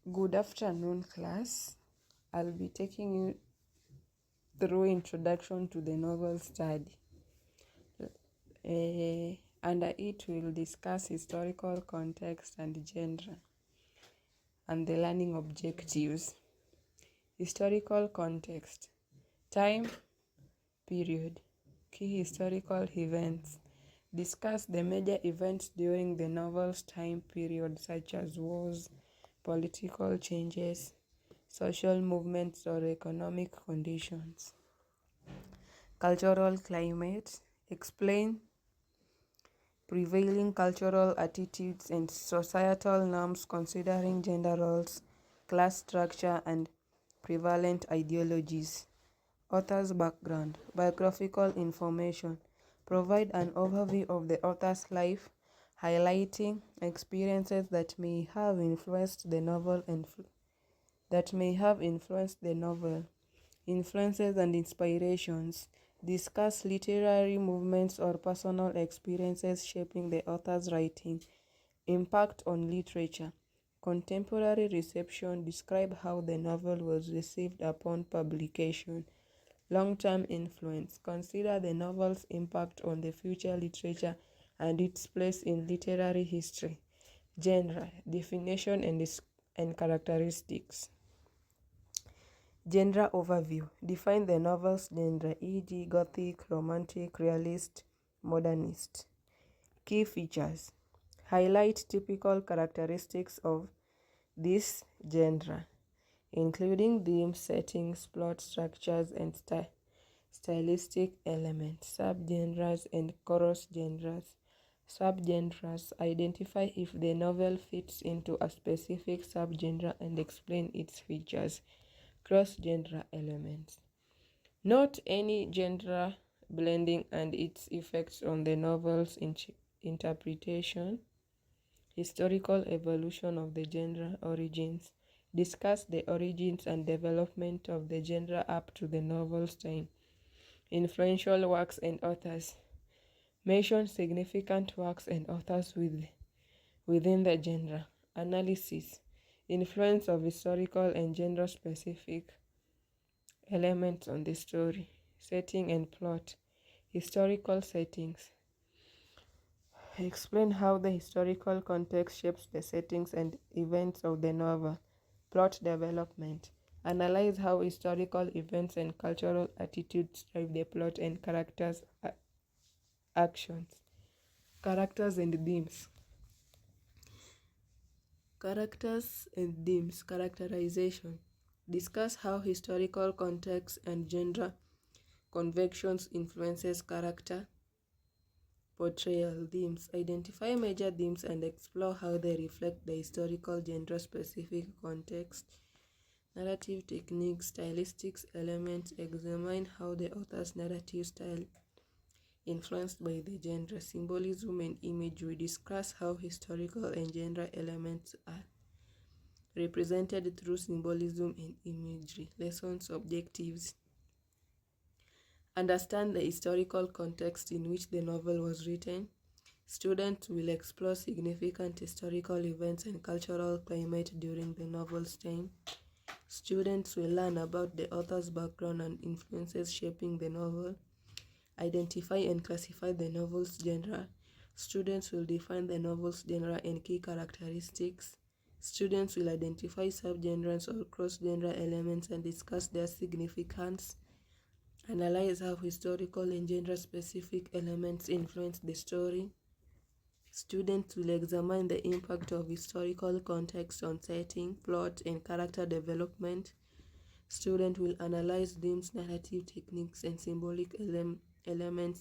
Good afternoon, class. I'll be taking you through introduction to the novel study. Under it, we'll discuss historical context and genre and the learning objectives. Historical context, time, period, key historical events. Discuss the major events during the novel's time period, such as wars, political changes, social movements, or economic conditions. Cultural climate. Explain prevailing cultural attitudes and societal norms considering gender roles, class structure, and prevalent ideologies. Author's background. Biographical information. Provide an overview of the author's life, highlighting experiences that may have influenced the novel influences and inspirations. Discuss literary movements or personal experiences shaping the author's writing. Impact on literature. Contemporary reception. Describe how the novel was received upon publication. Long-term influence. Consider the novel's impact on the future literature and its place in literary history. Genre, definition and characteristics. Genre overview. Define the novel's genre, e.g., Gothic, Romantic, Realist, Modernist. Key features. Highlight typical characteristics of this genre, including themes, settings, plot structures, and stylistic elements. Subgenres and cross genres. Subgenres. Identify if the novel fits into a specific subgenre and explain its features. Cross-genre elements. Note any genre blending and its effects on the novel's interpretation. Historical evolution of the genre origins. Discuss the origins and development of the genre up to the novel's time. Influential works and authors. Mention significant works and authors within the genre. Analysis. Influence of historical and genre-specific elements on the story. Setting and plot. Historical settings. Explain how the historical context shapes the settings and events of the novel. Plot development. Analyze how historical events and cultural attitudes drive the plot and characters' actions. Characters and themes. Characters and themes. Characterization. Discuss how historical context and genre convections influences character portrayal. Themes. Identify major themes and explore how they reflect the historical genre-specific context. Narrative techniques, stylistic elements. Examine how the author's narrative style influenced by the genre. Symbolism and imagery. Discuss how historical and genre elements are represented through symbolism and imagery. Lessons, objectives. Understand the historical context in which the novel was written. Students will explore significant historical events and cultural climate during the novel's time. Students will learn about the author's background and influences shaping the novel. Identify and classify the novel's genre. Students will define the novel's genre and key characteristics. Students will identify subgenres or cross-genre elements and discuss their significance. Analyze how historical and genre-specific elements influence the story. Students will examine the impact of historical context on setting, plot, and character development. Students will analyze themes, narrative techniques, and symbolic elements